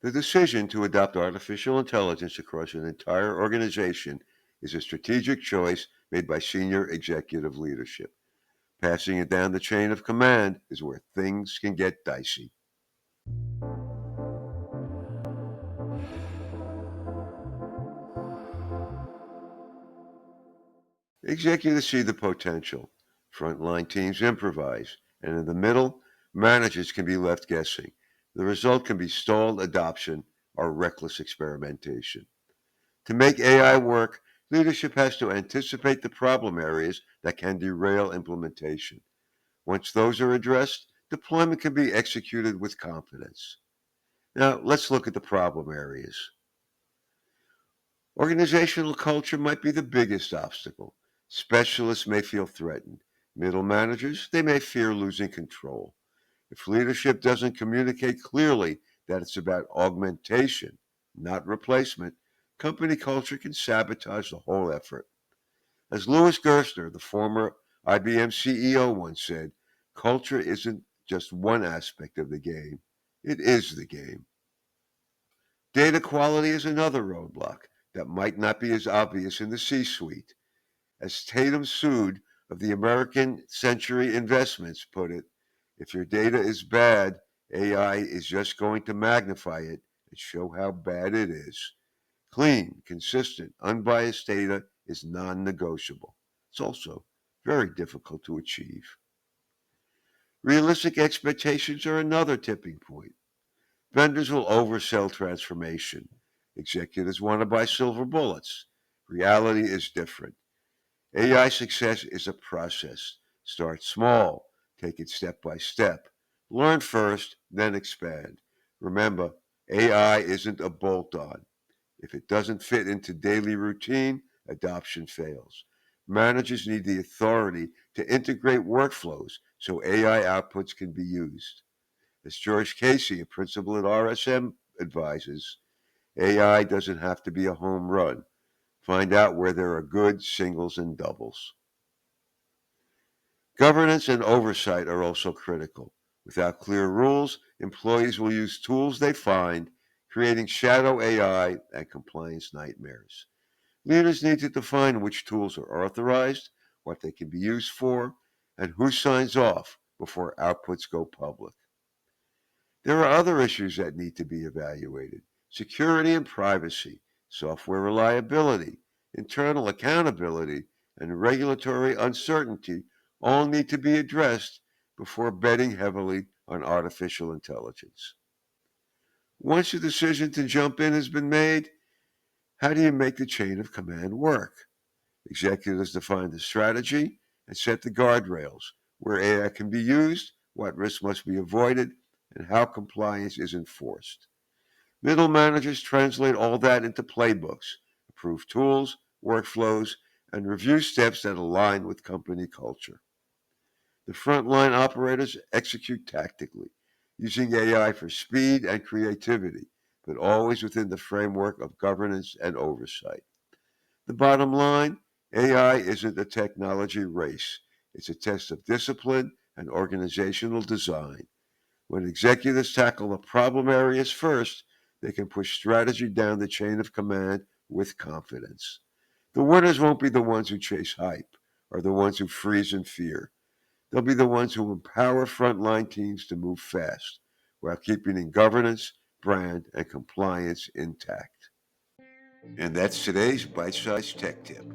The decision to adopt artificial intelligence across an entire organization is a strategic choice made by senior executive leadership. Passing it down the chain of command is where things can get dicey. Executives see the potential. Frontline teams improvise. And in the middle, managers can be left guessing. The result can be stalled adoption or reckless experimentation. To make AI work, leadership has to anticipate the problem areas that can derail implementation. Once those are addressed, deployment can be executed with confidence. Now, let's look at the problem areas. Organizational culture might be the biggest obstacle. Specialists may feel threatened. Middle managers, they may fear losing control. If leadership doesn't communicate clearly that it's about augmentation, not replacement, company culture can sabotage the whole effort. As Louis Gerstner, the former IBM CEO, once said, culture isn't just one aspect of the game, it is the game. Data quality is another roadblock that might not be as obvious in the C suite. As Tatum Sood of the American Century Investments put it, if your data is bad, AI is just going to magnify it and show how bad it is. Clean, consistent, unbiased data is non negotiable. It's also very difficult to achieve. Realistic expectations are another tipping point. Vendors will oversell transformation. Executives want to buy silver bullets. Reality is different. AI success is a process. Start small, take it step by step. Learn first, then expand. Remember, AI isn't a bolt on. If it doesn't fit into daily routine, adoption fails. Managers need the authority to integrate workflows so AI outputs can be used. As George Casey, a principal at RSM, advises, AI doesn't have to be a home run. Find out where there are good singles and doubles. Governance and oversight are also critical. Without clear rules, employees will use tools they find, creating shadow AI and compliance nightmares. Leaders need to define which tools are authorized, what they can be used for, and who signs off before outputs go public. There are other issues that need to be evaluated: security and privacy, software reliability, internal accountability, and regulatory uncertainty all need to be addressed before betting heavily on artificial intelligence. Once a decision to jump in has been made, how do you make the chain of command work? Executives define the strategy and set the guardrails: where AI can be used, what risks must be avoided, and how compliance is enforced. Middle managers translate all that into playbooks, approve tools, workflows, and review steps that align with company culture. The frontline operators execute tactically, using AI for speed and creativity, but always within the framework of governance and oversight. The bottom line: AI isn't a technology race, it's a test of discipline and organizational design. When executives tackle the problem areas first, they can push strategy down the chain of command with confidence. The winners won't be the ones who chase hype or the ones who freeze in fear. They'll be the ones who empower frontline teams to move fast while keeping in governance, brand, and compliance intact. And that's today's bite sized tech tip.